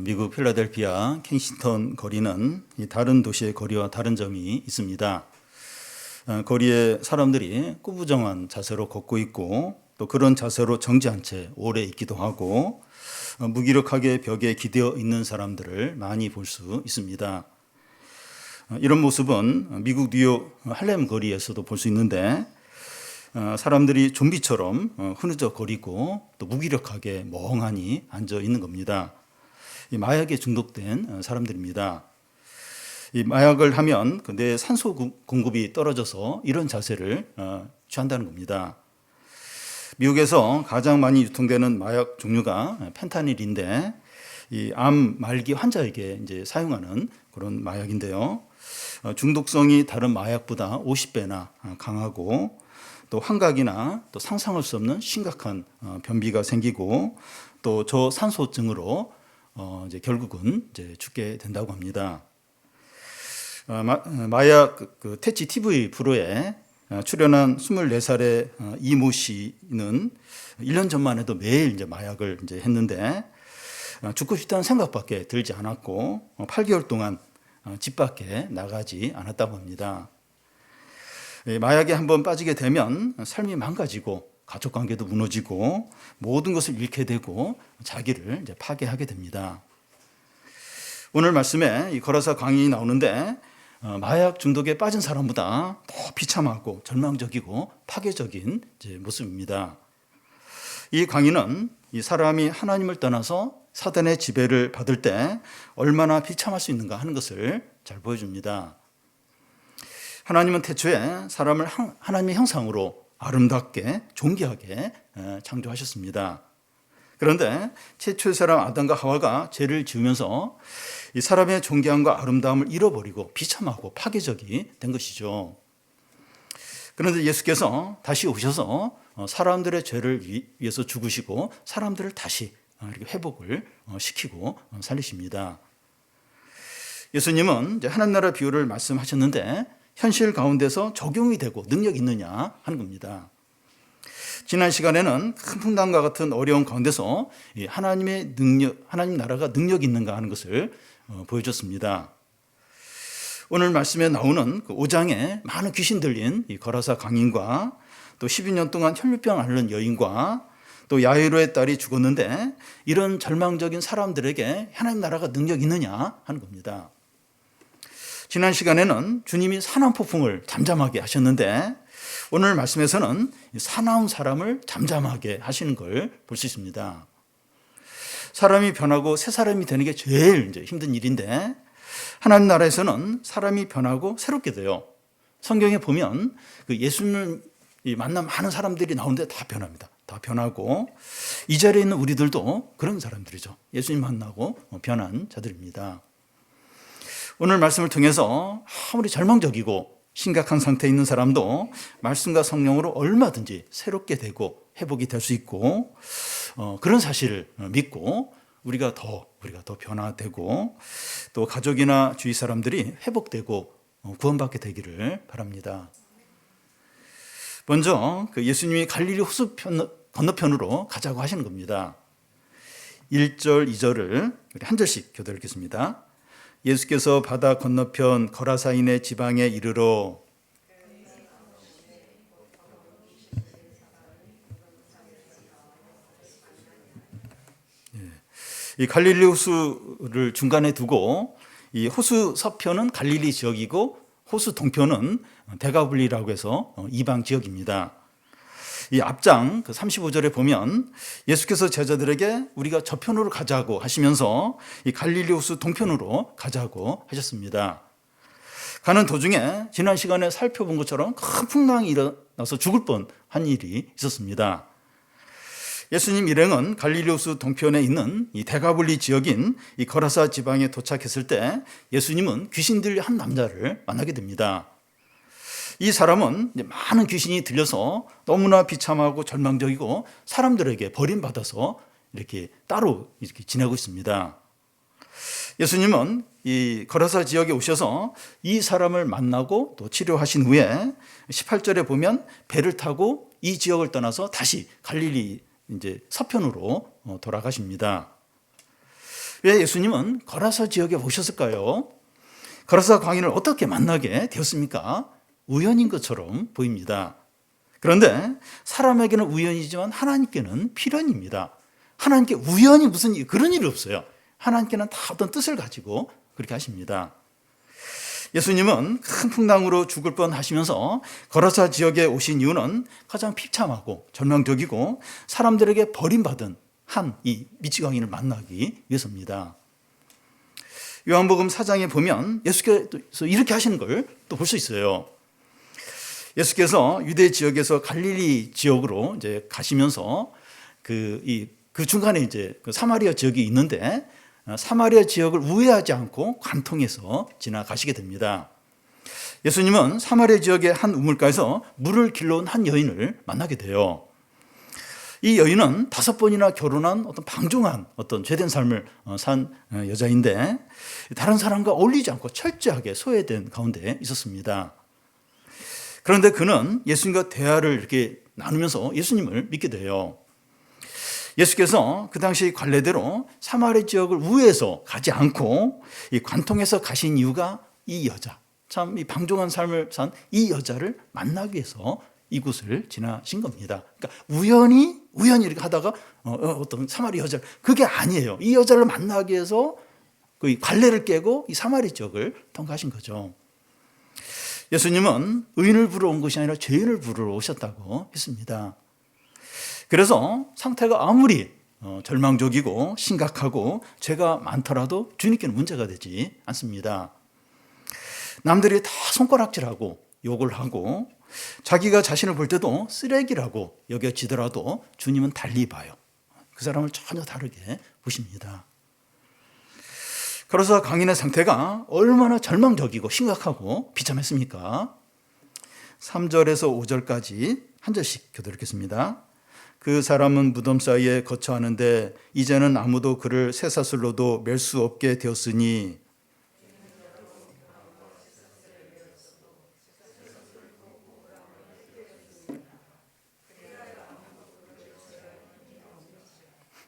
미국 필라델피아 켄싱턴 거리는 다른 도시의 거리와 다른 점이 있습니다. 거리에 사람들이 꾸부정한 자세로 걷고 있고 또 그런 자세로 정지한 채 오래 있기도 하고 무기력하게 벽에 기대어 있는 사람들을 많이 볼 수 있습니다. 이런 모습은 미국 뉴욕 할렘 거리에서도 볼 수 있는데 사람들이 좀비처럼 흐느적거리고 또 무기력하게 멍하니 앉아 있는 겁니다. 이 마약에 중독된 사람들입니다. 이 마약을 하면 내 산소 공급이 떨어져서 이런 자세를 취한다는 겁니다. 미국에서 가장 많이 유통되는 마약 종류가 펜타닐인데 이 암 말기 환자에게 이제 사용하는 그런 마약인데요. 중독성이 다른 마약보다 50배나 강하고 또 환각이나 또 상상할 수 없는 심각한 변비가 생기고 또 저산소증으로 이제 결국은 이제 죽게 된다고 합니다. 마약 태치 TV 프로에 출연한 24살의 이모 씨는 1년 전만 해도 매일 이제 마약을 이제 했는데 죽고 싶다는 생각밖에 들지 않았고 8개월 동안 집 밖에 나가지 않았다고 합니다. 마약에 한번 빠지게 되면 삶이 망가지고 가족 관계도 무너지고 모든 것을 잃게 되고 자기를 이제 파괴하게 됩니다. 오늘 말씀에 이 거라사 강이 나오는데 마약 중독에 빠진 사람보다 더 비참하고 절망적이고 파괴적인 이제 모습입니다. 이 강의는 이 사람이 하나님을 떠나서 사단의 지배를 받을 때 얼마나 비참할 수 있는가 하는 것을 잘 보여줍니다. 하나님은 태초에 사람을 하나님의 형상으로 아름답게 존귀하게 창조하셨습니다. 그런데 최초의 사람 아담과 하와가 죄를 지으면서 이 사람의 존귀함과 아름다움을 잃어버리고 비참하고 파괴적이 된 것이죠. 그런데 예수께서 다시 오셔서 사람들의 죄를 위해서 죽으시고 사람들을 다시 이렇게 회복을 시키고 살리십니다. 예수님은 이제 하나님 나라 비유를 말씀하셨는데 현실 가운데서 적용이 되고 능력 있느냐 하는 겁니다. 지난 시간에는 큰 풍랑과 같은 어려운 가운데서 하나님의 능력, 하나님 나라가 능력 있는가 하는 것을 보여줬습니다. 오늘 말씀에 나오는 그 5장에 많은 귀신 들린 이 거라사 강인과 또 12년 동안 혈류병 앓는 여인과 또 야이로의 딸이 죽었는데 이런 절망적인 사람들에게 하나님 나라가 능력 있느냐 하는 겁니다. 지난 시간에는 주님이 사나운 잠잠하게 하셨는데 오늘 말씀에서는 사나운 사람을 잠잠하게 하시는 걸 볼 수 있습니다. 사람이 변하고 새 사람이 되는 게 제일 이제 힘든 일인데 하나님 나라에서는 사람이 변하고 새롭게 돼요. 성경에 보면 그 예수님을 만난 많은 사람들이 나오는데 다 변합니다. 다 변하고 이 자리에 있는 우리들도 그런 사람들이죠. 예수님 만나고 변한 자들입니다. 오늘 말씀을 통해서 아무리 절망적이고 심각한 상태에 있는 사람도 말씀과 성령으로 얼마든지 새롭게 되고 회복이 될 수 있고 그런 사실을 믿고 우리가 더 변화되고 또 가족이나 주위 사람들이 회복되고 구원받게 되기를 바랍니다. 먼저 그 예수님이 갈릴리 호수 건너편으로 가자고 하시는 겁니다. 1절, 2절을 우리 한 절씩 교독 읽겠습니다. 예수께서 바다 건너편 거라사인의 지방에 이르러 이 갈릴리 호수를 중간에 두고 이 호수 서편은 갈릴리 지역이고 호수 동편은 대가블리라고 해서 이방 지역입니다. 이 앞장 35절에 보면 예수께서 제자들에게 우리가 저편으로 가자고 하시면서 이 갈릴리 호수 동편으로 가자고 하셨습니다. 가는 도중에 지난 시간에 살펴본 것처럼 큰 풍랑이 일어나서 죽을 뻔한 일이 있었습니다. 예수님 일행은 갈릴리 호수 동편에 있는 이 대가블리 지역인 이 거라사 지방에 도착했을 때 예수님은 귀신 들린 한 남자를 만나게 됩니다. 이 사람은 많은 귀신이 들려서 너무나 비참하고 절망적이고 사람들에게 버림받아서 이렇게 따로 이렇게 지내고 있습니다. 예수님은 이 거라사 지역에 오셔서 이 사람을 만나고 또 치료하신 후에 18절에 보면 배를 타고 이 지역을 떠나서 다시 갈릴리 이제 서편으로 돌아가십니다. 왜 예수님은 거라사 지역에 오셨을까요? 거라사 광인을 어떻게 만나게 되었습니까? 우연인 것처럼 보입니다. 그런데 사람에게는 우연이지만 하나님께는 필연입니다. 하나님께 우연히 무슨 그런 일이 없어요. 하나님께는 다 어떤 뜻을 가지고 그렇게 하십니다. 예수님은 큰 풍랑으로 죽을 뻔하시면서 거라사 지역에 오신 이유는 가장 비참하고 절망적이고 사람들에게 버림받은 한 이 미치광인을 만나기 위해서입니다. 요한복음 4장에 보면 예수께서 이렇게 하시는 걸 또 볼 수 있어요. 예수께서 유대 지역에서 갈릴리 지역으로 이제 가시면서 그 중간에 이제 그 사마리아 지역이 있는데 사마리아 지역을 우회하지 않고 관통해서 지나가시게 됩니다. 예수님은 사마리아 지역의 한 우물가에서 물을 길러온 한 여인을 만나게 돼요. 이 여인은 5번이나 결혼한 어떤 방종한 어떤 죄된 삶을 산 여자인데 다른 사람과 어울리지 않고 철저하게 소외된 가운데 있었습니다. 그런데 그는 예수님과 대화를 이렇게 나누면서 예수님을 믿게 돼요. 예수께서 그 당시 관례대로 사마리아 지역을 우회해서 가지 않고 이 관통해서 가신 이유가 이 여자, 참 이 방종한 삶을 산 이 여자를 만나기 위해서 이곳을 지나신 겁니다. 그러니까 우연히 이렇게 하다가 어떤 사마리아 여자, 그게 아니에요. 이 여자를 만나기 위해서 그 관례를 깨고 이 사마리아 지역을 통과하신 거죠. 예수님은 의인을 부르러 온 것이 아니라 죄인을 부르러 오셨다고 했습니다. 그래서 상태가 아무리 절망적이고 심각하고 죄가 많더라도 주님께는 문제가 되지 않습니다. 남들이 다 손가락질하고 욕을 하고 자기가 자신을 볼 때도 쓰레기라고 여겨지더라도 주님은 달리 봐요. 그 사람을 전혀 다르게 보십니다. 그래서 강인의 상태가 얼마나 절망적이고 심각하고 비참했습니까? 3절에서 5절까지 한 절씩 교독하겠습니다. 그 사람은 무덤 사이에 거처하는데 이제는 아무도 그를 쇠사슬로도 맬 수 없게 되었으니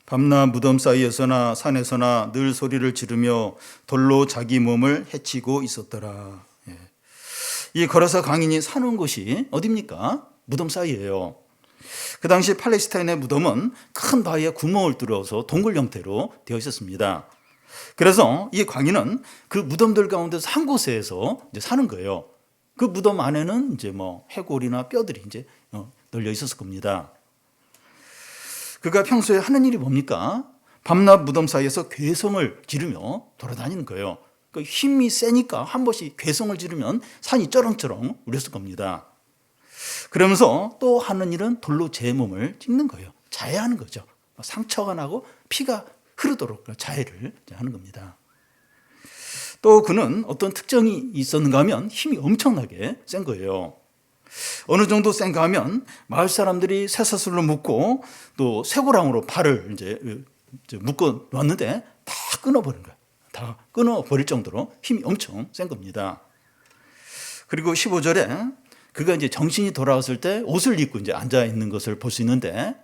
밤낮 무덤 사이에서나 산에서나 늘 소리를 지르며 돌로 자기 몸을 해치고 있었더라. 이 거라사 광인이 사는 곳이 어디입니까? 무덤 사이예요. 그 당시 팔레스타인의 무덤은 큰 바위에 구멍을 뚫어서 동굴 형태로 되어 있었습니다. 그래서 이 광인은 그 무덤들 가운데서 한 곳에서 이제 사는 거예요. 그 무덤 안에는 이제 뭐 해골이나 뼈들이 이제 널려 있었을 겁니다. 그가 평소에 하는 일이 뭡니까? 밤낮 무덤 사이에서 괴성을 지르며 돌아다니는 거예요. 그 힘이 세니까 한 번씩 괴성을 지르면 산이 쩌렁쩌렁 울렸을 겁니다. 그러면서 또 하는 일은 돌로 제 몸을 찍는 거예요. 자해하는 거죠. 상처가 나고 피가 흐르도록 자해를 하는 겁니다. 또 그는 어떤 특징이 있었는가 하면 힘이 엄청나게 센 거예요. 어느 정도 센가 하면 마을 사람들이 쇠사슬로 묶고 또 쇠고랑으로 발을 이제 묶어 놨는데 다 끊어버린 거예요. 다 끊어버릴 정도로 힘이 엄청 센 겁니다. 그리고 15절에 그가 이제 정신이 돌아왔을 때 옷을 입고 이제 앉아 있는 것을 볼 수 있는데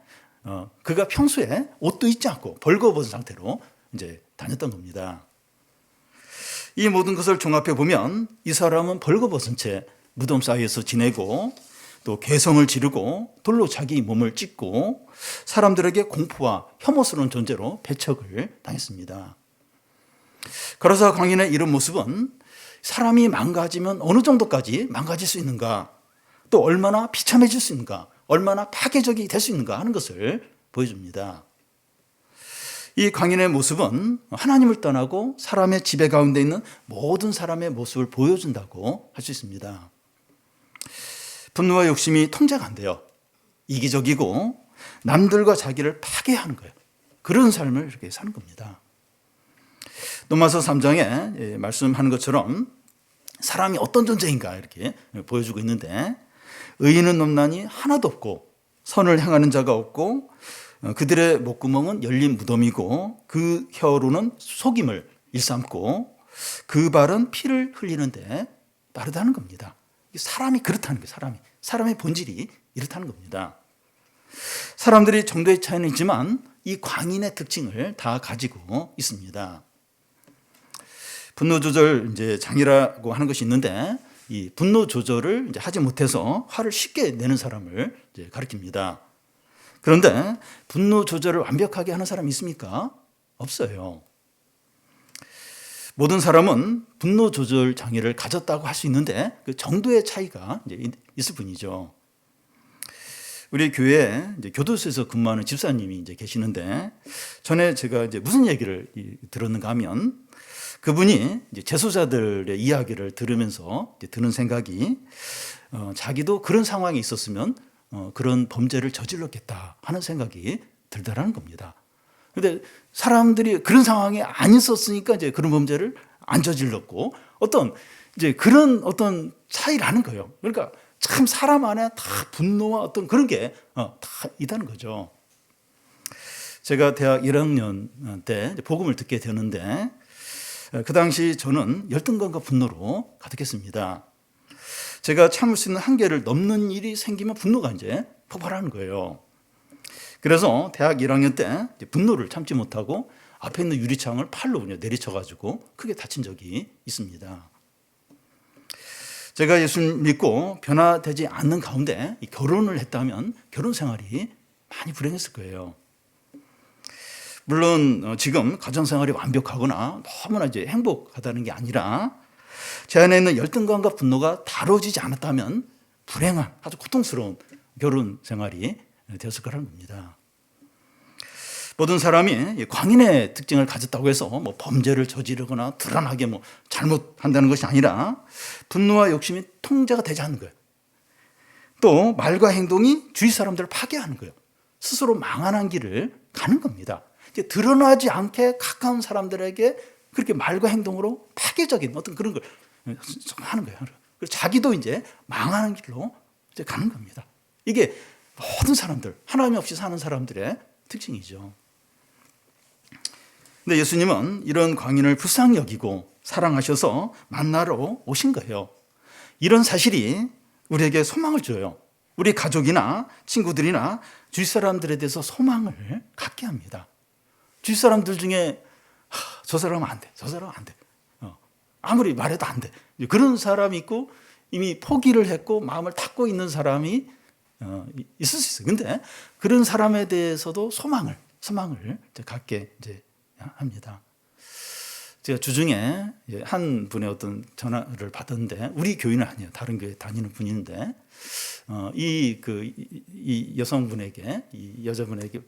그가 평소에 옷도 입지 않고 벌거벗은 상태로 이제 다녔던 겁니다. 이 모든 것을 종합해 보면 이 사람은 벌거벗은 채 무덤 사이에서 지내고 또 괴성을 지르고 돌로 자기 몸을 찢고 사람들에게 공포와 혐오스러운 존재로 배척을 당했습니다. 거라사 광인의 이런 모습은 사람이 망가지면 어느 정도까지 망가질 수 있는가, 또 얼마나 비참해질 수 있는가, 얼마나 파괴적이 될 수 있는가 하는 것을 보여줍니다. 이 광인의 모습은 하나님을 떠나고 사람의 지배 가운데 있는 모든 사람의 모습을 보여준다고 할 수 있습니다. 분노와 욕심이 통제가 안 돼요. 이기적이고 남들과 자기를 파괴하는 거예요. 그런 삶을 이렇게 사는 겁니다. 로마서 3장에 말씀하는 것처럼 사람이 어떤 존재인가 이렇게 보여주고 있는데 의인은 넘나니 하나도 없고 선을 행하는 자가 없고 그들의 목구멍은 열린 무덤이고 그 혀로는 속임을 일삼고 그 발은 피를 흘리는데 빠르다는 겁니다. 사람이 그렇다는 거예요. 사람의 본질이 이렇다는 겁니다. 사람들이 정도의 차이는 있지만 이 광인의 특징을 다 가지고 있습니다. 분노 조절 이제 장애라고 하는 것이 있는데 이 분노 조절을 이제 하지 못해서 화를 쉽게 내는 사람을 이제 가리킵니다. 그런데 분노 조절을 완벽하게 하는 사람이 있습니까? 없어요. 모든 사람은 분노 조절 장애를 가졌다고 할 수 있는데 그 정도의 차이가 이제 있을 뿐이죠. 우리 교회에 이제 교도소에서 근무하는 집사님이 이제 계시는데 전에 제가 이제 무슨 얘기를 들었는가 하면 그분이 이제 재소자들의 이야기를 들으면서 이제 드는 생각이 자기도 그런 상황에 있었으면 그런 범죄를 저질렀겠다 하는 생각이 들더라는 겁니다. 그런데 사람들이 그런 상황에 안 있었으니까 이제 그런 범죄를 안 저질렀고 이제 그런 어떤 차이라는 거예요. 그러니까 참 사람 안에 다 분노와 어떤 그런 게 다 있다는 거죠. 제가 대학 1학년 때 복음을 듣게 되는데 그 당시 저는 열등감과 분노로 가득했습니다. 제가 참을 수 있는 한계를 넘는 일이 생기면 분노가 이제 폭발하는 거예요. 그래서 대학 1학년 때 분노를 참지 못하고 앞에 있는 유리창을 팔로 그냥 내리쳐가지고 크게 다친 적이 있습니다. 제가 예수 믿고 변화되지 않는 가운데 결혼을 했다면 결혼 생활이 많이 불행했을 거예요. 물론 지금 가정생활이 완벽하거나 너무나 이제 행복하다는 게 아니라 제 안에 있는 열등감과 분노가 다뤄지지 않았다면 불행한 아주 고통스러운 결혼 생활이 되었을 거라는 겁니다. 모든 사람이 광인의 특징을 가졌다고 해서 뭐 범죄를 저지르거나 드러나게 뭐 잘못한다는 것이 아니라 분노와 욕심이 통제가 되지 않는 거예요. 또 말과 행동이 주위 사람들을 파괴하는 거예요. 스스로 망하는 길을 가는 겁니다. 이제 드러나지 않게 가까운 사람들에게 그렇게 말과 행동으로 파괴적인 어떤 그런 걸 하는 거예요. 그래서 자기도 이제 망하는 길로 이제 가는 겁니다. 이게 모든 사람들, 하나님 없이 사는 사람들의 특징이죠. 근데 예수님은 이런 광인을 불쌍히 여기고 사랑하셔서 만나러 오신 거예요. 이런 사실이 우리에게 소망을 줘요. 우리 가족이나 친구들이나 주위 사람들에 대해서 소망을 갖게 합니다. 주위 사람들 중에 저 사람은 안 돼, 저 사람은 안 돼. 아무리 말해도 안 돼. 그런 사람이 있고 이미 포기를 했고 마음을 닫고 있는 사람이 있을 수 있어요. 근데 그런 사람에 대해서도 소망을 갖게 이제 합니다. 제가 주중에 한 분의 어떤 전화를 받았는데 우리 교인은 아니에요. 다른 교회 다니는 분인데 이 여성분에게 이 여자분에게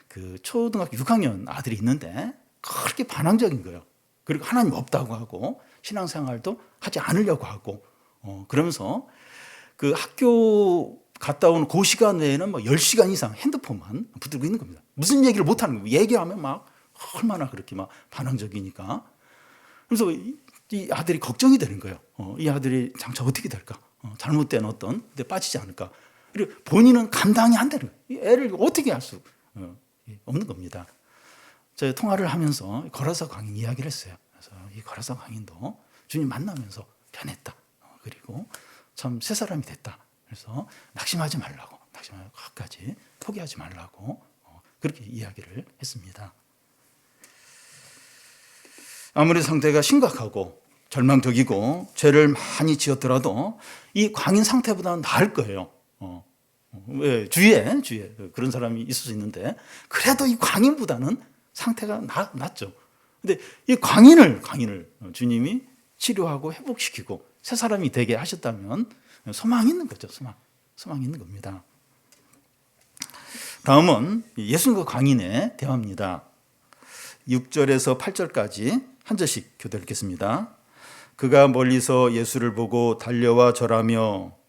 그 초등학교 6학년 아들이 있는데 그렇게 반항적인 거예요. 그리고 하나님 없다고 하고 신앙생활도 하지 않으려고 하고 그러면서 그 학교 갔다 오는 그 시간 외에는 뭐 10시간 이상 핸드폰만 붙들고 있는 겁니다. 무슨 얘기를 못 하는 거예요. 얘기하면 막 얼마나 그렇게 막 반항적이니까. 그래서 이 아들이 걱정이 되는 거예요. 이 아들이 장차 어떻게 될까? 잘못된 어떤 데 빠지지 않을까? 그리고 본인은 감당이 안 되는 거예요. 애를 어떻게 할 수 없는 겁니다. 제가 통화를 하면서 거라사 광인 이야기를 했어요. 그래서 이 거라사 광인도 주님 만나면서 변했다. 그리고 참 새 사람이 됐다. 그래서 낙심하지 말라고, 끝까지 포기하지 말라고 그렇게 이야기를 했습니다. 아무리 상태가 심각하고 절망적이고 죄를 많이 지었더라도 이 광인 상태보다는 나을 거예요. 왜? 주위에 그런 사람이 있을 수 있는데 그래도 이 광인보다는 상태가 낫죠. 근데 이 광인을 주님이 치료하고 회복시키고 새 사람이 되게 하셨다면 소망이 있는 거죠. 소망이 있는 겁니다. 다음은 예수님과 광인의 대화입니다. 6절에서 8절까지 한 절씩 교대 읽겠습니다. 그가 멀리서 예수를 보고 달려와 절하며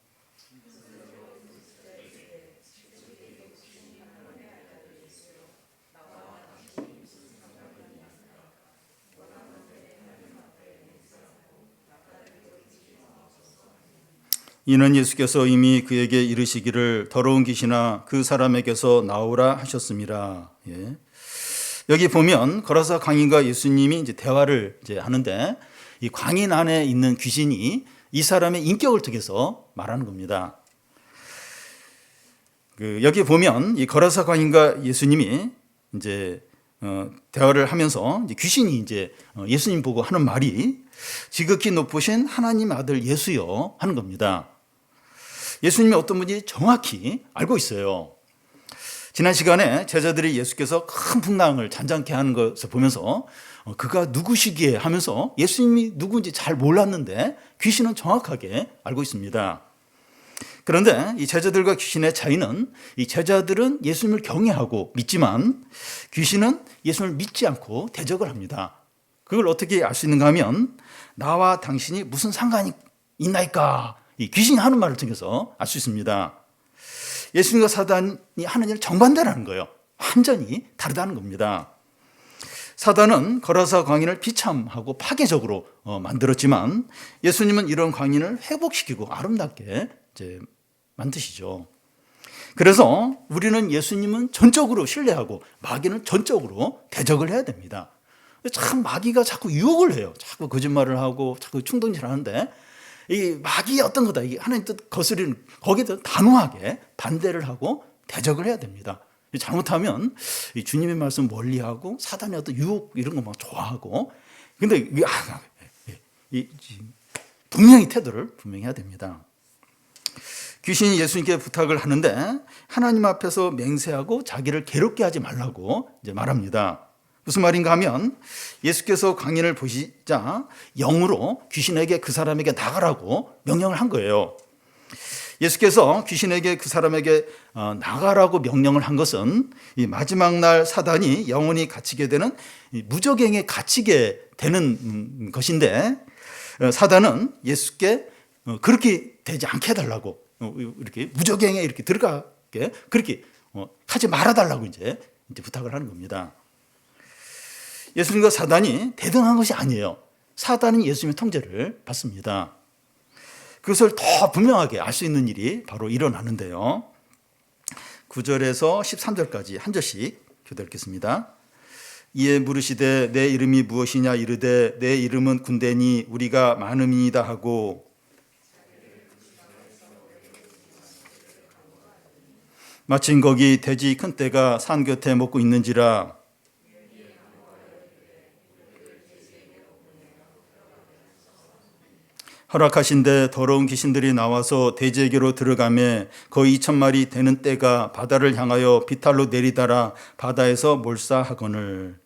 이는 예수께서 이미 그에게 이르시기를 더러운 귀신아 그 사람에게서 나오라 하셨음이라. 예. 여기 보면 거라사 광인과 예수님이 이제 대화를 이제 하는데 이 광인 안에 있는 귀신이 이 사람의 인격을 통해서 말하는 겁니다. 여기 보면 이 거라사 광인과 예수님이 이제 대화를 하면서 이제 귀신이 이제 예수님 보고 하는 말이 지극히 높으신 하나님 아들 예수여 하는 겁니다. 예수님이 어떤 분인지 정확히 알고 있어요. 지난 시간에 제자들이 예수께서 큰 풍랑을 잔잔케 하는 것을 보면서 그가 누구시기에 하면서 예수님이 누구인지 잘 몰랐는데 귀신은 정확하게 알고 있습니다. 그런데 이 제자들과 귀신의 차이는 이 제자들은 예수님을 경외하고 믿지만 귀신은 예수님을 믿지 않고 대적을 합니다. 그걸 어떻게 알 수 있는가 하면 나와 당신이 무슨 상관이 있나이까 이 귀신이 하는 말을 통해서 알 수 있습니다. 예수님과 사단이 하는 일은 정반대라는 거예요. 완전히 다르다는 겁니다. 사단은 거라사 광인을 비참하고 파괴적으로 만들었지만 예수님은 이런 광인을 회복시키고 아름답게 이제 만드시죠. 그래서 우리는 예수님은 전적으로 신뢰하고 마귀는 전적으로 대적을 해야 됩니다. 참 마귀가 자꾸 유혹을 해요. 자꾸 거짓말을 하고 자꾸 충동질 하는데 이 마귀의 어떤 거다. 이게 하나님 뜻 거스리는 거기에 단호하게 반대를 하고 대적을 해야 됩니다. 잘못하면 이 주님의 말씀 멀리하고 사단의 어떤 유혹 이런 거 막 좋아하고 근데 분명히 태도를 분명히 해야 됩니다. 귀신이 예수님께 부탁을 하는데 하나님 앞에서 맹세하고 자기를 괴롭게 하지 말라고 이제 말합니다. 무슨 말인가 하면 예수께서 광인을 보시자 영으로 귀신에게 그 사람에게 나가라고 명령을 한 거예요. 예수께서 귀신에게 그 사람에게 나가라고 명령을 한 것은 이 마지막 날 사단이 영원히 갇히게 되는 무저갱에 갇히게 되는 것인데 사단은 예수께 그렇게 되지 않게 해달라고 이렇게 무저갱에 이렇게 들어가게 그렇게 하지 말아달라고 이제 부탁을 하는 겁니다. 예수님과 사단이 대등한 것이 아니에요. 사단은 예수님의 통제를 받습니다. 그것을 더 분명하게 알 수 있는 일이 바로 일어나는데요. 9절에서 13절까지 한 절씩 교대 읽겠습니다. 이에 물으시되 내 이름이 무엇이냐 이르되 내 이름은 군대니 우리가 많음이다 하고 마침 거기 돼지 큰 떼가 산 곁에 먹고 있는지라 허락하신데 더러운 귀신들이 나와서 돼지에게로 들어가매 거의 2,000마리 되는 떼가 바다를 향하여 비탈로 내리다라 바다에서 몰사하거늘.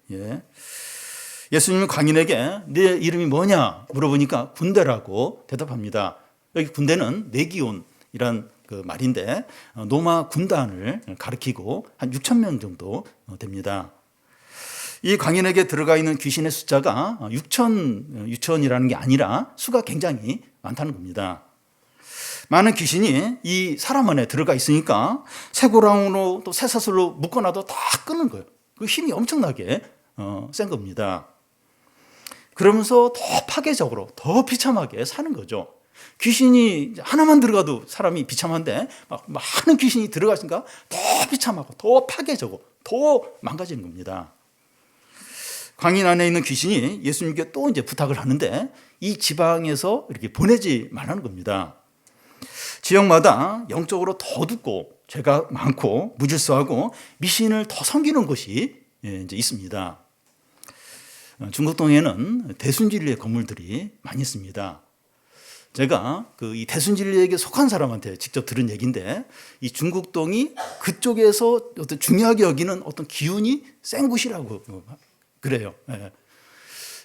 예수님은 광인에게 네 이름이 뭐냐 물어보니까 군대라고 대답합니다. 여기 군대는 레기온이란 그 말인데 로마 군단을 가리키고 한 6,000명 정도 됩니다. 이 광인에게 들어가 있는 귀신의 숫자가 6천이라는 게 아니라 수가 굉장히 많다는 겁니다. 많은 귀신이 이 사람 안에 들어가 있으니까 쇠고랑으로 또 쇠사슬로 묶어놔도 다 끄는 거예요. 그 힘이 엄청나게 센 겁니다. 그러면서 더 파괴적으로 더 비참하게 사는 거죠. 귀신이 하나만 들어가도 사람이 비참한데 많은 귀신이 들어가니까 더 비참하고 더 파괴적이고 더 망가지는 겁니다. 광인 안에 있는 귀신이 예수님께 또 이제 부탁을 하는데 이 지방에서 이렇게 보내지 말라는 겁니다. 지역마다 영적으로 더 어둡고 죄가 많고 무질서하고 미신을 더 섬기는 곳이 이제 있습니다. 중국동에는 대순진리의 건물들이 많이 있습니다. 제가 이 대순진리에게 속한 사람한테 직접 들은 얘기인데 이 중국동이 그쪽에서 어떤 중요하게 여기는 어떤 기운이 센 곳이라고 그래요.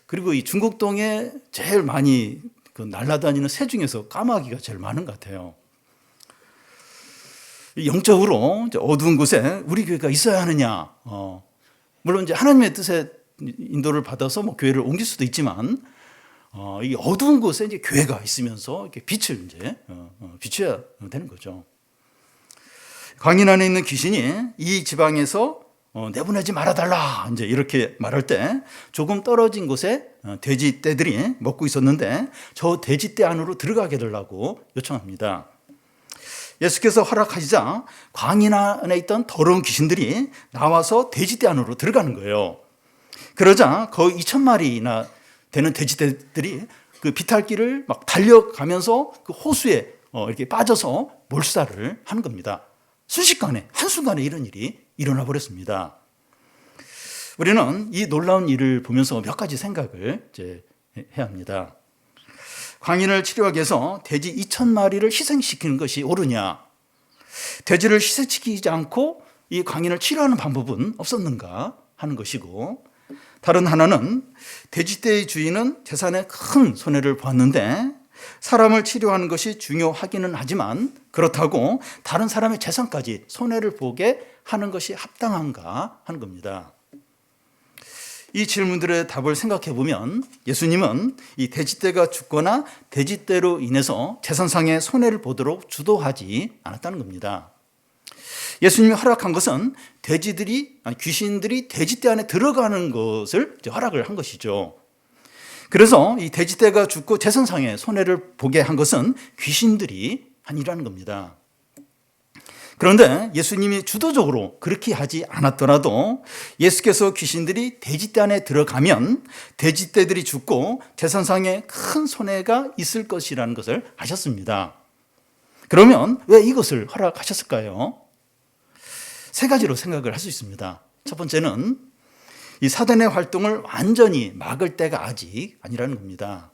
그리고 이 중국동에 제일 많이 날아다니는 새 중에서 까마귀가 제일 많은 것 같아요. 영적으로 어두운 곳에 우리 교회가 있어야 하느냐. 물론 이제 하나님의 뜻에 인도를 받아서 뭐 교회를 옮길 수도 있지만 이 어두운 곳에 이제 교회가 있으면서 이렇게 빛을 이제 비춰야 되는 거죠. 광인 안에 있는 귀신이 이 지방에서 내보내지 말아달라 이제 이렇게 말할 때 조금 떨어진 곳에 돼지떼들이 먹고 있었는데 저 돼지떼 안으로 들어가게 해달라고 요청합니다. 예수께서 허락하시자 광인 안에 있던 더러운 귀신들이 나와서 돼지떼 안으로 들어가는 거예요. 그러자 거의 2,000마리나 되는 돼지떼들이 그 비탈길을 막 달려가면서 그 호수에 이렇게 빠져서 몰살을 하는 겁니다. 순식간에 한순간에 이런 일이 일어나 버렸습니다. 우리는 이 놀라운 일을 보면서 몇 가지 생각을 이제 해야 합니다. 광인을 치료하기 위해서 돼지 2,000마리를 희생시키는 것이 옳으냐? 돼지를 희생시키지 않고 이 광인을 치료하는 방법은 없었는가 하는 것이고, 다른 하나는 돼지떼의 주인은 재산에 큰 손해를 보았는데 사람을 치료하는 것이 중요하기는 하지만 그렇다고 다른 사람의 재산까지 손해를 보게 하는 것이 합당한가 하는 겁니다. 이 질문들의 답을 생각해 보면 예수님은 이 돼지떼가 죽거나 돼지떼로 인해서 재산상의 손해를 보도록 주도하지 않았다는 겁니다. 예수님이 허락한 것은 귀신들이 돼지떼 안에 들어가는 것을 허락을 한 것이죠. 그래서 이 돼지떼가 죽고 재산상의 손해를 보게 한 것은 귀신들이 한 일이라는 겁니다. 그런데 예수님이 주도적으로 그렇게 하지 않았더라도 예수께서 귀신들이 돼지떼 안에 들어가면 돼지떼들이 죽고 재산상에 큰 손해가 있을 것이라는 것을 아셨습니다. 그러면 왜 이것을 허락하셨을까요? 세 가지로 생각을 할 수 있습니다. 첫 번째는 이 사단의 활동을 완전히 막을 때가 아직 아니라는 겁니다.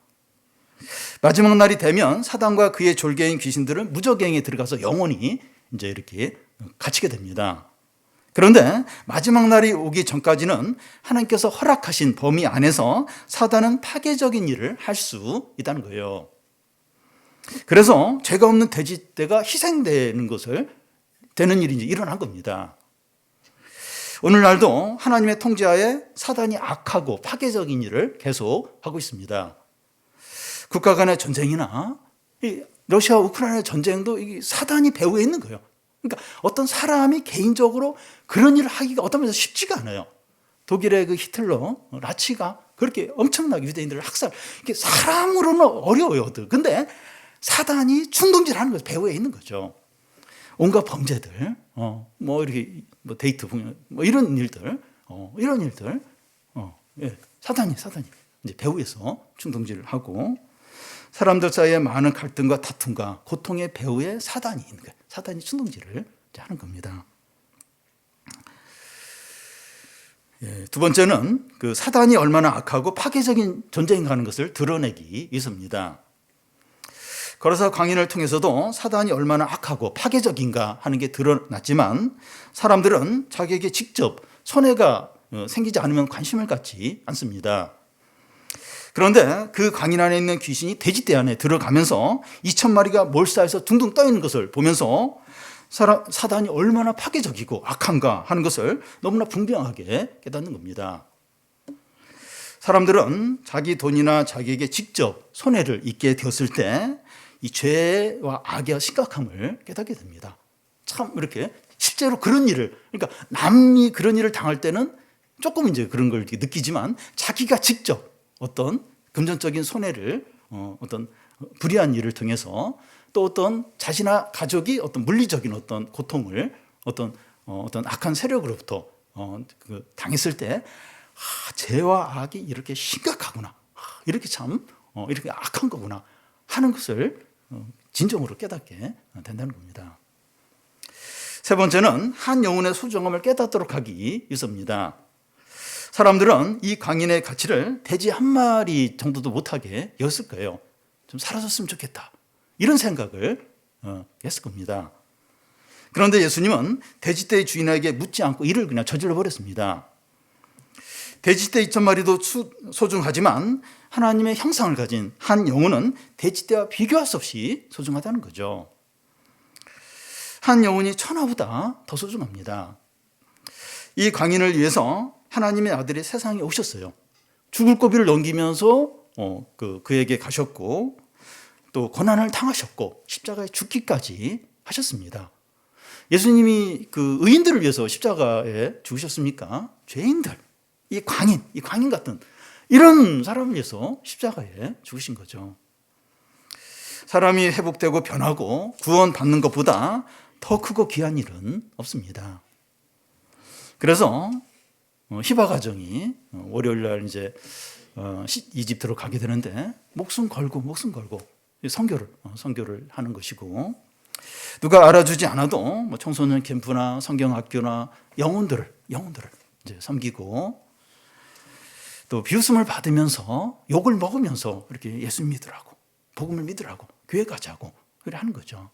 마지막 날이 되면 사단과 그의 졸개인 귀신들은 무저갱에 들어가서 영원히 이제 이렇게 갇히게 됩니다. 그런데 마지막 날이 오기 전까지는 하나님께서 허락하신 범위 안에서 사단은 파괴적인 일을 할 수 있다는 거예요. 그래서 죄가 없는 돼지떼가 희생되는 되는 일이 일어난 겁니다. 오늘날도 하나님의 통제하에 사단이 악하고 파괴적인 일을 계속하고 있습니다. 국가 간의 전쟁이나 러시아 우크라이나 전쟁도 사단이 배후에 있는 거예요. 그러니까 어떤 사람이 개인적으로 그런 일을 하기가 어떤 면에서 쉽지가 않아요. 독일의 그 히틀러, 나치가 그렇게 엄청나게 유대인들을 학살, 이게 사람으로는 어려워요. 근데 사단이 충동질하는 거죠. 배후에 있는 거죠. 온갖 범죄들, 이렇게 데이트 폭력, 이런 일들, 사단이 이제 배후에서 충동질을 하고 사람들 사이에 많은 갈등과 다툼과 고통의 배후에 사단이 있는 거예요. 사단이 충동질을 하는 겁니다. 두 번째는 그 사단이 얼마나 악하고 파괴적인 존재인가 하는 것을 드러내기 위해서입니다. 거라사 광인을 통해서도 사단이 얼마나 악하고 파괴적인가 하는 게 드러났지만 사람들은 자기에게 직접 손해가 생기지 않으면 관심을 갖지 않습니다. 그런데 그 광인 안에 있는 귀신이 돼지떼 안에 들어가면서 2,000마리가 몰사해서 둥둥 떠 있는 것을 보면서 사단이 얼마나 파괴적이고 악한가 하는 것을 너무나 분명하게 깨닫는 겁니다. 사람들은 자기 돈이나 자기에게 직접 손해를 입게 되었을 때 이 죄와 악의 심각함을 깨닫게 됩니다. 참 이렇게 실제로 그런 일을, 그러니까 남이 그런 일을 당할 때는 조금 이제 그런 걸 느끼지만 자기가 직접 어떤 금전적인 손해를 어떤 불의한 일을 통해서 또 어떤 자신과 가족이 어떤 물리적인 어떤 고통을 어떤 악한 세력으로부터 당했을 때 죄와 악이 이렇게 심각하구나, 이렇게 참 이렇게 악한 거구나 하는 것을 진정으로 깨닫게 된다는 겁니다. 세 번째는 한 영혼의 소중함을 깨닫도록 하기 위해서입니다. 사람들은 이 광인의 가치를 돼지 한 마리 정도도 못하게 여겼을 거예요. 좀 사라졌으면 좋겠다, 이런 생각을 했을 겁니다. 그런데 예수님은 돼지떼의 주인에게 묻지 않고 이를 그냥 저질러 버렸습니다. 돼지떼 2,000마리도 소중하지만 하나님의 형상을 가진 한 영혼은 돼지떼와 비교할 수 없이 소중하다는 거죠. 한 영혼이 천하보다 더 소중합니다. 이 광인을 위해서 하나님의 아들이 세상에 오셨어요. 죽을 고비를 넘기면서 그에게 가셨고 또 고난을 당하셨고 십자가에 죽기까지 하셨습니다. 예수님이 그 의인들을 위해서 십자가에 죽으셨습니까? 죄인들, 이 광인 같은 이런 사람을 위해서 십자가에 죽으신 거죠. 사람이 회복되고 변하고 구원받는 것보다 더 크고 귀한 일은 없습니다. 그래서 히바 가정이 월요일 날 이제 이집트로 가게 되는데 목숨 걸고 선교를 하는 것이고, 누가 알아주지 않아도 청소년 캠프나 성경학교나 영혼들을 이제 섬기고 또 비웃음을 받으면서 욕을 먹으면서 이렇게 예수 믿으라고, 복음을 믿으라고, 교회 가자고 그래 하는 거죠.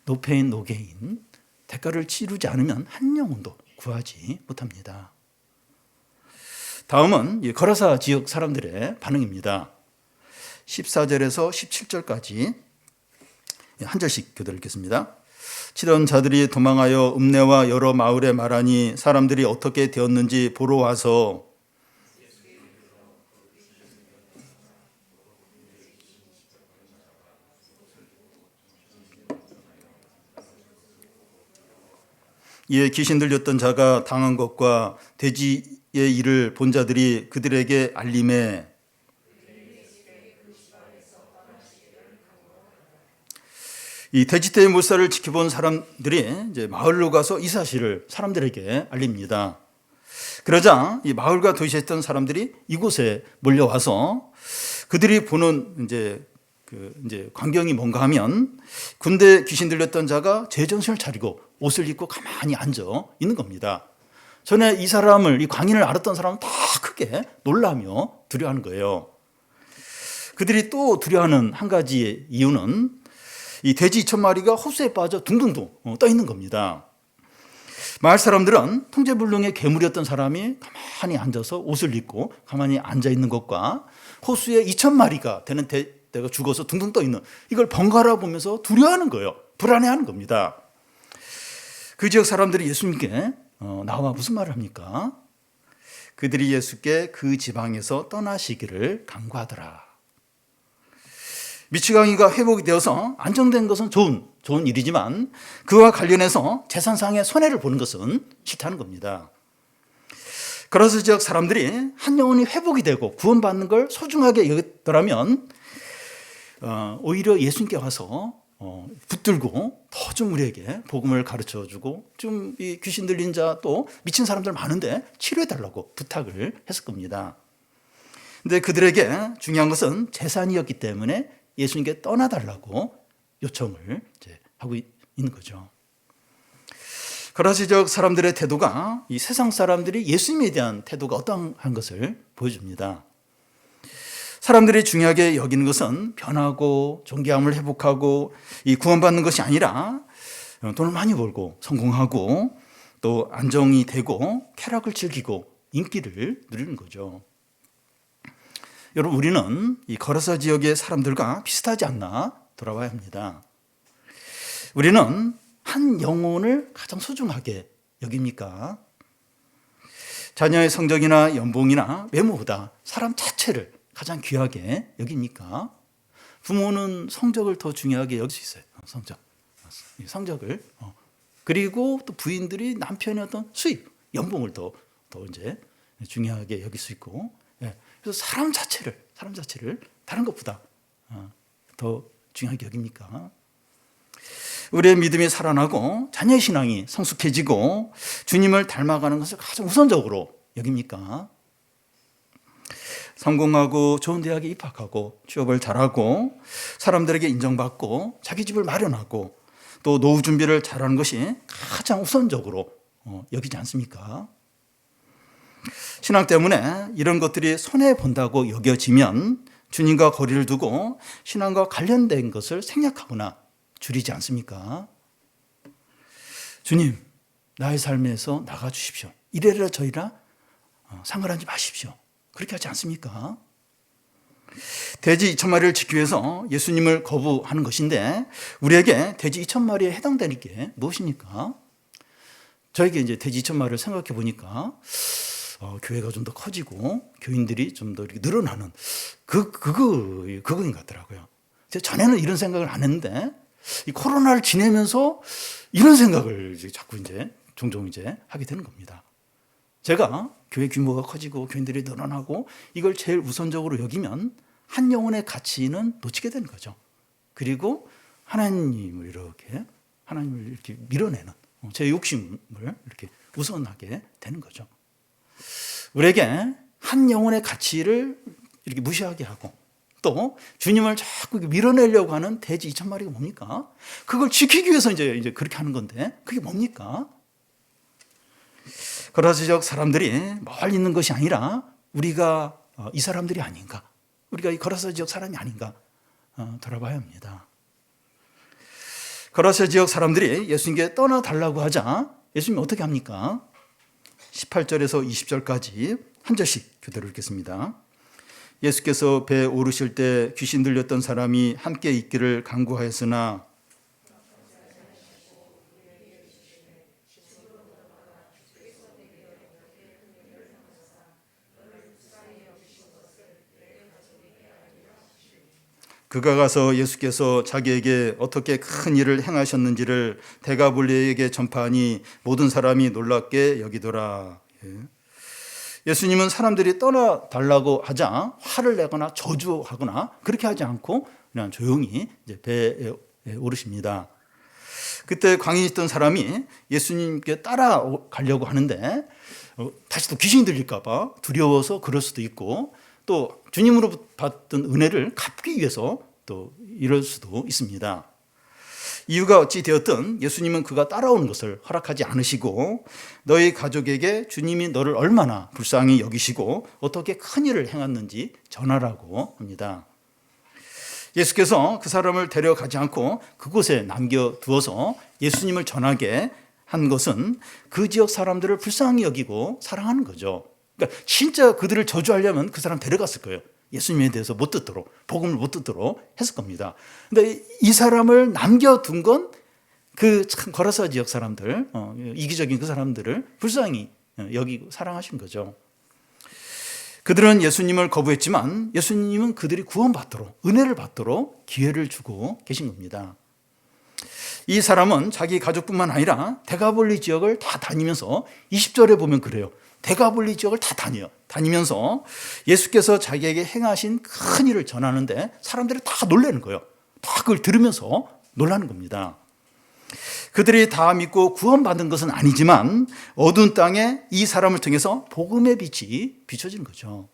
노페인 노게인, 대가를 치르지 않으면 한 영혼도 구하지 못합니다. 다음은 거라사 지역 사람들의 반응입니다. 14절에서 17절까지 한 절씩 교대를 읽겠습니다. 치던 자들이 도망하여 읍내와 여러 마을에 말하니 사람들이 어떻게 되었는지 보러 와서 이에 귀신 들렸던 자가 당한 것과 돼지의 일을 본 자들이 그들에게 알림해 이 돼지떼의 물살을 지켜본 사람들이 이제 마을로 가서 이 사실을 사람들에게 알립니다. 그러자 이 마을과 도시에 있던 사람들이 이곳에 몰려와서 그들이 보는 이제 광경이 뭔가 하면 군대 귀신 들렸던 자가 제정신을 차리고 옷을 입고 가만히 앉아 있는 겁니다. 전에 이 사람을, 이 광인을 알았던 사람은 다 크게 놀라며 두려워하는 거예요. 그들이 또 두려워하는 한 가지 이유는 이 돼지 2,000마리가 호수에 빠져 둥둥둥 떠 있는 겁니다. 마을 사람들은 통제불능의 괴물이었던 사람이 가만히 앉아서 옷을 입고 가만히 앉아 있는 것과 호수에 2,000마리가 되는 내가 죽어서 둥둥 떠 있는 이걸 번갈아 보면서 두려워하는 거예요. 불안해하는 겁니다. 그 지역 사람들이 예수님께 나와 무슨 말을 합니까? 그들이 예수께 그 지방에서 떠나시기를 간구하더라. 미치광이가 회복이 되어서 안정된 것은 좋은 일이지만 그와 관련해서 재산상의 손해를 보는 것은 싫다는 겁니다. 그래서 지역 사람들이 한 영혼이 회복이 되고 구원받는 걸 소중하게 여겼더라면 오히려 예수님께 와서 붙들고 더 좀 우리에게 복음을 가르쳐주고 좀 이 귀신 들린 자 또 미친 사람들 많은데 치료해달라고 부탁을 했을 겁니다. 근데 그들에게 중요한 것은 재산이었기 때문에 예수님께 떠나달라고 요청을 이제 하고 있는 거죠. 거라시적 사람들의 태도가 이 세상 사람들이 예수님에 대한 태도가 어떠한 것을 보여줍니다. 사람들이 중요하게 여기는 것은 변하고 존귀함을 회복하고 이 구원받는 것이 아니라 돈을 많이 벌고 성공하고 또 안정이 되고 쾌락을 즐기고 인기를 누리는 거죠. 여러분, 우리는 이 거라사 지역의 사람들과 비슷하지 않나 돌아봐야 합니다. 우리는 한 영혼을 가장 소중하게 여깁니까? 자녀의 성적이나 연봉이나 외모보다 사람 자체를 가장 귀하게 여깁니까? 부모는 성적을 더 중요하게 여길 수 있어요. 성적을. 그리고 또 부인들이 남편의 어떤 수입, 연봉을 더 이제 중요하게 여길 수 있고, 그래서 사람 자체를 다른 것보다 더 중요하게 여깁니까? 우리의 믿음이 살아나고 자녀의 신앙이 성숙해지고 주님을 닮아가는 것을 가장 우선적으로 여깁니까? 성공하고 좋은 대학에 입학하고 취업을 잘하고 사람들에게 인정받고 자기 집을 마련하고 또 노후 준비를 잘하는 것이 가장 우선적으로 여기지 않습니까? 신앙 때문에 이런 것들이 손해본다고 여겨지면 주님과 거리를 두고 신앙과 관련된 것을 생략하거나 줄이지 않습니까? 주님, 나의 삶에서 나가주십시오. 이래라 저래라 상관하지 마십시오. 그렇게 하지 않습니까? 돼지 2,000마리를 지키기 위해서 예수님을 거부하는 것인데 우리에게 돼지 2,000마리에 해당되는 게 무엇입니까? 저에게 이제 돼지 2,000마리를 생각해 보니까 교회가 좀 더 커지고 교인들이 좀 더 이렇게 늘어나는 그거인 것 같더라고요. 제가 전에는 이런 생각을 안 했는데 이 코로나를 지내면서 이런 생각을 자꾸 종종 하게 되는 겁니다. 제가 교회 규모가 커지고 교인들이 늘어나고 이걸 제일 우선적으로 여기면 한 영혼의 가치는 놓치게 되는 거죠. 그리고 하나님을 이렇게 밀어내는 제 욕심을 이렇게 우선하게 되는 거죠. 우리에게 한 영혼의 가치를 이렇게 무시하게 하고 또 주님을 자꾸 밀어내려고 하는 돼지 2,000마리가 뭡니까? 그걸 지키기 위해서 이제 그렇게 하는 건데 그게 뭡니까? 거라시적 사람들이 멀리 있는 것이 아니라 우리가 이 사람들이 아닌가? 우리가 이 거라사 지역 사람이 아닌가? 돌아봐야 합니다. 거라사 지역 사람들이 예수님께 떠나달라고 하자 예수님이 어떻게 합니까? 18절에서 20절까지 한 절씩 교대로 읽겠습니다. 예수께서 배에 오르실 때 귀신 들렸던 사람이 함께 있기를 간구하였으나 그가 가서 예수께서 자기에게 어떻게 큰 일을 행하셨는지를 데가볼리에게 전파하니 모든 사람이 놀랍게 여기더라. 예수님은 사람들이 떠나달라고 하자 화를 내거나 저주하거나 그렇게 하지 않고 그냥 조용히 이제 배에 오르십니다. 그때 광인이 있던 사람이 예수님께 따라가려고 하는데 다시 또 귀신이 들릴까 봐 두려워서 그럴 수도 있고 또 주님으로 받던 은혜를 갚기 위해서 또 이럴 수도 있습니다. 이유가 어찌 되었든 예수님은 그가 따라오는 것을 허락하지 않으시고 너희 가족에게 주님이 너를 얼마나 불쌍히 여기시고 어떻게 큰 일을 행했는지 전하라고 합니다. 예수께서 그 사람을 데려가지 않고 그곳에 남겨두어서 예수님을 전하게 한 것은 그 지역 사람들을 불쌍히 여기고 사랑하는 거죠. 그러니까 진짜 그들을 저주하려면 그 사람 데려갔을 거예요. 예수님에 대해서 못 듣도록, 복음을 못 듣도록 했을 겁니다. 근데 이 사람을 남겨둔 건 그 참 거라사 지역 사람들, 이기적인 그 사람들을 불쌍히 여기고 사랑하신 거죠. 그들은 예수님을 거부했지만 예수님은 그들이 구원받도록, 은혜를 받도록 기회를 주고 계신 겁니다. 이 사람은 자기 가족뿐만 아니라 데가볼리 지역을 다 다니면서 20절에 보면 그래요. 데가볼리 지역을 다 다니면서 예수께서 자기에게 행하신 큰 일을 전하는데 사람들이 다 놀라는 거예요. 다 그걸 들으면서 놀라는 겁니다. 그들이 다 믿고 구원받은 것은 아니지만 어두운 땅에 이 사람을 통해서 복음의 빛이 비춰지는 거죠.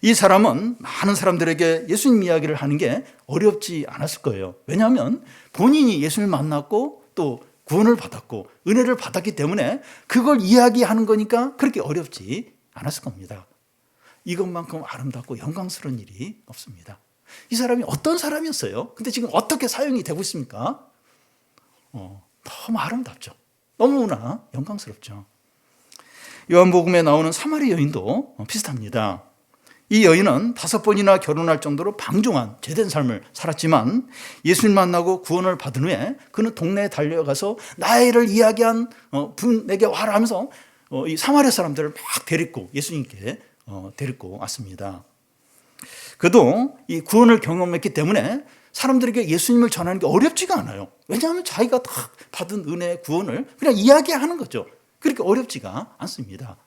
이 사람은 많은 사람들에게 예수님 이야기를 하는 게 어렵지 않았을 거예요. 왜냐하면 본인이 예수님을 만났고 또 구원을 받았고 은혜를 받았기 때문에 그걸 이야기하는 거니까 그렇게 어렵지 않았을 겁니다. 이것만큼 아름답고 영광스러운 일이 없습니다. 이 사람이 어떤 사람이었어요? 근데 지금 어떻게 사용이 되고 있습니까? 너무 아름답죠. 너무나 영광스럽죠. 요한복음에 나오는 사마리 여인도 비슷합니다. 이 여인은 5번이나 결혼할 정도로 방종한 죄된 삶을 살았지만 예수님 만나고 구원을 받은 후에 그는 동네에 달려가서 나의 일을 이야기한 분 내게 와라 하면서 이 사마리아 사람들을 막 데리고 예수님께 데리고 왔습니다. 그도 이 구원을 경험했기 때문에 사람들에게 예수님을 전하는 게 어렵지가 않아요. 왜냐하면 자기가 다 받은 은혜, 구원을 그냥 이야기하는 거죠. 그렇게 어렵지가 않습니다.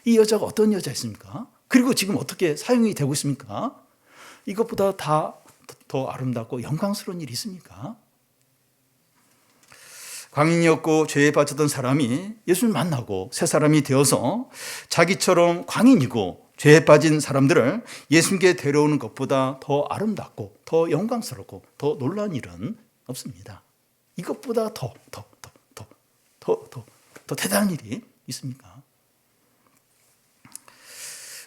이 여자가 어떤 여자였습니까? 그리고 지금 어떻게 사용이 되고 있습니까? 이것보다 더 아름답고 영광스러운 일이 있습니까? 광인이었고 죄에 빠졌던 사람이 예수를 만나고 새 사람이 되어서 자기처럼 광인이고 죄에 빠진 사람들을 예수님께 데려오는 것보다 더 아름답고 더 영광스럽고 더 놀라운 일은 없습니다. 이것보다 더 대단한 일이 있습니까?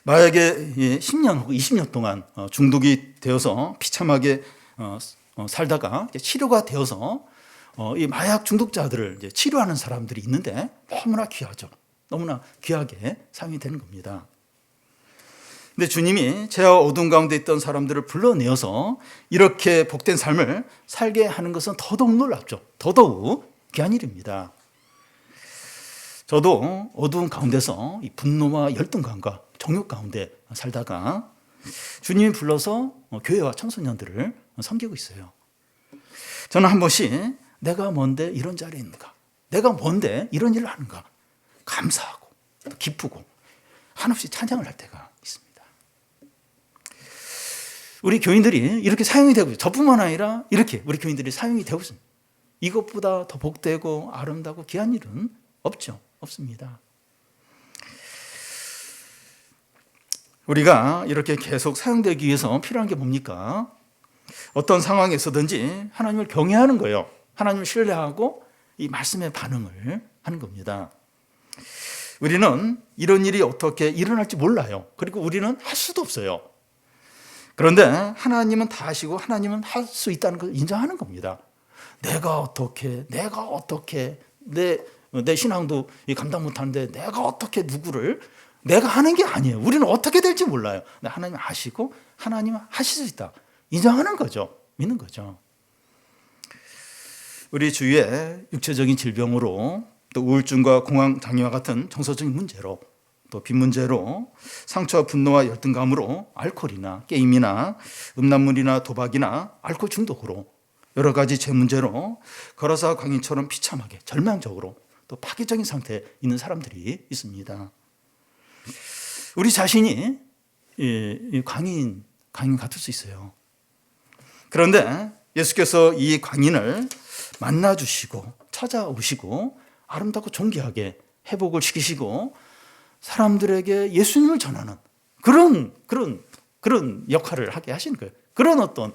만약에 10년 혹은 20년 동안 중독이 되어서 비참하게 살다가 치료가 되어서 이 마약 중독자들을 이제 치료하는 사람들이 있는데 너무나 귀하죠. 너무나 귀하게 사용이 되는 겁니다. 근데 주님이 죄와 어둠 가운데 있던 사람들을 불러내어서 이렇게 복된 삶을 살게 하는 것은 더더욱 놀랍죠. 더더욱 귀한 일입니다. 저도 어두운 가운데서 이 분노와 열등감과 정욕 가운데 살다가 주님이 불러서 교회와 청소년들을 섬기고 있어요. 저는 한 번씩 내가 뭔데 이런 자리에 있는가? 내가 뭔데 이런 일을 하는가? 감사하고 기쁘고 한없이 찬양을 할 때가 있습니다. 우리 교인들이 이렇게 사용이 되고 저뿐만 아니라 이렇게 우리 교인들이 사용이 되고 있습니다. 이것보다 더 복되고 아름다고 귀한 일은 없습니다. 우리가 이렇게 계속 사용되기 위해서 필요한 게 뭡니까? 어떤 상황에서든지 하나님을 경외하는 거예요. 하나님을 신뢰하고 이 말씀에 반응을 하는 겁니다. 우리는 이런 일이 어떻게 일어날지 몰라요. 그리고 우리는 할 수도 없어요. 그런데 하나님은 다 하시고 하나님은 할 수 있다는 걸 인정하는 겁니다. 내가 어떻게 내 신앙도 감당 못하는데 내가 어떻게 누구를 내가 하는 게 아니에요. 우리는 어떻게 될지 몰라요. 근데 하나님 하시고 하나님은 하실 수 있다. 인정하는 거죠. 믿는 거죠. 우리 주위에 육체적인 질병으로 또 우울증과 공황 장애와 같은 정서적인 문제로 또 빚 문제로 상처와 분노와 열등감으로 알코올이나 게임이나 음란물이나 도박이나 알코올 중독으로 여러 가지 죄 문제로 거라사 광인처럼 비참하게 절망적으로 또 파괴적인 상태에 있는 사람들이 있습니다. 우리 자신이 광인 같을 수 있어요. 그런데 예수께서 이 광인을 만나주시고 찾아오시고 아름답고 존귀하게 회복을 시키시고 사람들에게 예수님을 전하는 그런 역할을 하게 하신 거예요. 그런 어떤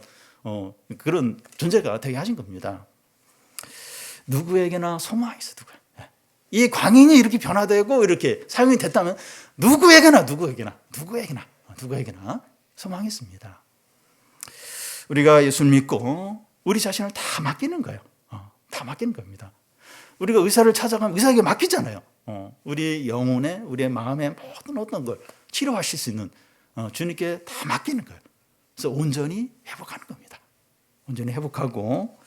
그런 존재가 되게 하신 겁니다. 누구에게나 소망이 있어. 이 광인이 이렇게 변화되고 이렇게 사용이 됐다면 누구에게나 소망이 있습니다. 우리가 예수를 믿고 우리 자신을 다 맡기는 거예요. 다 맡기는 겁니다. 우리가 의사를 찾아가면 의사에게 맡기잖아요. 우리 영혼에, 우리의 마음에 모든 어떤 걸 치료하실 수 있는 주님께 다 맡기는 거예요. 그래서 온전히 회복하는 겁니다. 온전히 회복하고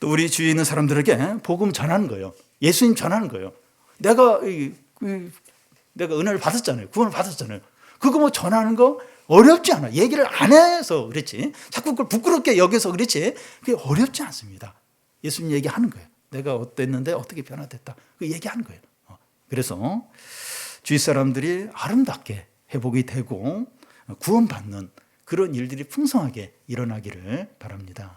또 우리 주위에 있는 사람들에게 복음 전하는 거예요. 예수님 전하는 거예요. 내가 은혜를 받았잖아요. 구원을 받았잖아요. 그거 뭐 전하는 거 어렵지 않아. 얘기를 안 해서 그렇지. 자꾸 그걸 부끄럽게 여겨서 그렇지. 그게 어렵지 않습니다. 예수님 얘기하는 거예요. 내가 어땠는데 어떻게 변화됐다. 그 얘기하는 거예요. 그래서 주위 사람들이 아름답게 회복이 되고 구원받는 그런 일들이 풍성하게 일어나기를 바랍니다.